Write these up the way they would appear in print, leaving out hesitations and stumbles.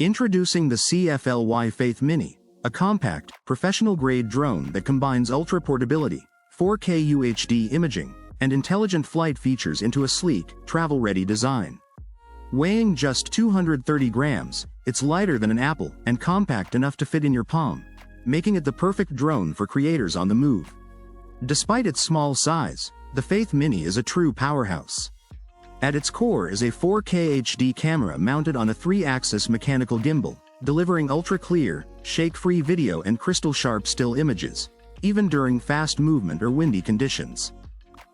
Introducing the CFLY Faith Mini, a compact, professional-grade drone that combines ultra-portability, 4K UHD imaging, and intelligent flight features into a sleek, travel-ready design. Weighing just 230 grams, it's lighter than an apple and compact enough to fit in your palm, making it the perfect drone for creators on the move. Despite its small size, the Faith Mini is a true powerhouse. At its core is a 4K HD camera mounted on a 3-axis mechanical gimbal, delivering ultra-clear, shake-free video and crystal-sharp still images, even during fast movement or windy conditions.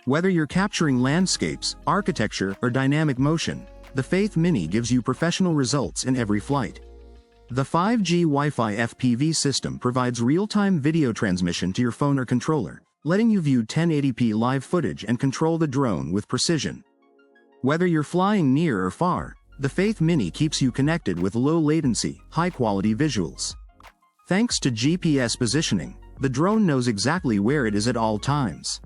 Whether you're capturing landscapes, architecture, or dynamic motion, the Faith Mini gives you professional results in every flight. The 5G Wi-Fi FPV system provides real-time video transmission to your phone or controller, letting you view 1080p live footage and control the drone with precision. Whether you're flying near or far, the Faith Mini keeps you connected with low-latency, high-quality visuals. Thanks to GPS positioning, the drone knows exactly where it is at all times.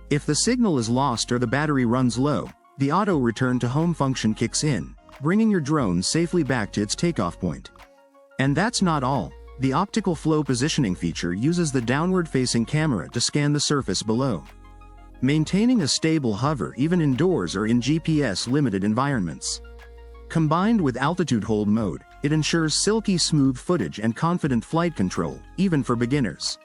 If the signal is lost or the battery runs low, the auto return to home function kicks in, bringing your drone safely back to its takeoff point. And that's not all. The Optical Flow Positioning feature uses the downward-facing camera to scan the surface below, maintaining a stable hover even indoors or in GPS-limited environments. Combined with altitude hold mode, it ensures silky smooth footage and confident flight control, even for beginners.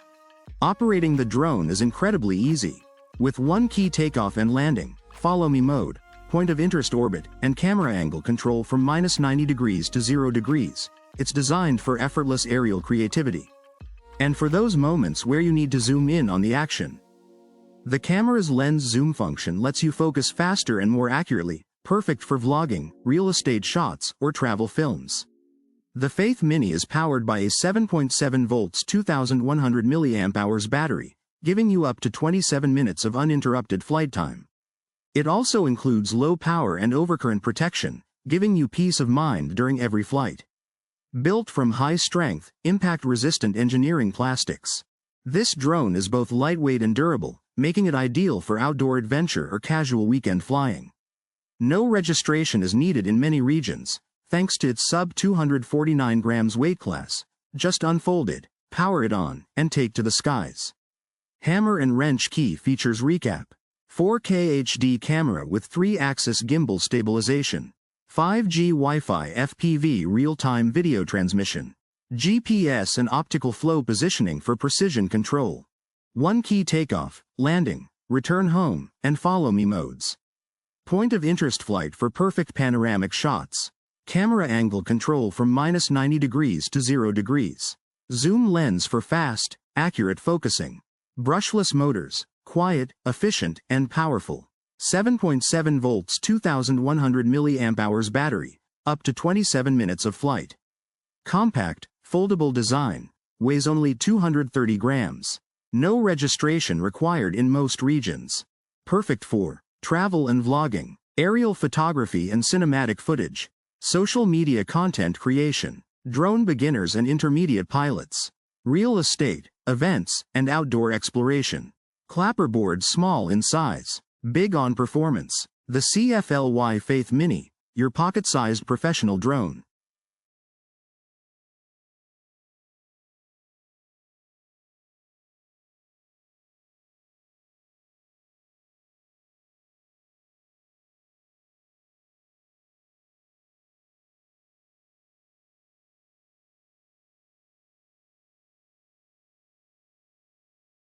Operating the drone is incredibly easy. With one key takeoff and landing, follow me mode, point of interest orbit, and camera angle control from -90 degrees to 0 degrees, it's designed for effortless aerial creativity. And for those moments where you need to zoom in on the action, the camera's lens zoom function lets you focus faster and more accurately, perfect for vlogging, real estate shots, or travel films. The Faith Mini is powered by a 7.7 volts 2100 mAh battery, giving you up to 27 minutes of uninterrupted flight time. It also includes low power and overcurrent protection, giving you peace of mind during every flight. Built from high-strength, impact-resistant engineering plastics, this drone is both lightweight and durable, making it ideal for outdoor adventure or casual weekend flying. No registration is needed in many regions, thanks to its sub-249 grams weight class. Just unfold it, power it on, and take to the skies. Hammer and wrench key features recap: 4K HD camera with 3-axis gimbal stabilization, 5G Wi-Fi FPV real-time video transmission, GPS and optical flow positioning for precision control, one key takeoff, landing, return home, and follow me modes, point of interest flight for perfect panoramic shots, camera angle control from -90 degrees to 0 degrees, zoom lens for fast, accurate focusing, brushless motors, quiet, efficient, and powerful, 7.7 volts 2100 mAh battery, up to 27 minutes of flight. Compact, foldable design, weighs only 230 grams. No registration required in most regions. Perfect for travel and vlogging, aerial photography and cinematic footage, social media content creation, drone beginners and intermediate pilots, real estate, events, and outdoor exploration. Clapperboard small in size, big on performance. The CFLY Faith Mini, your pocket-sized professional drone.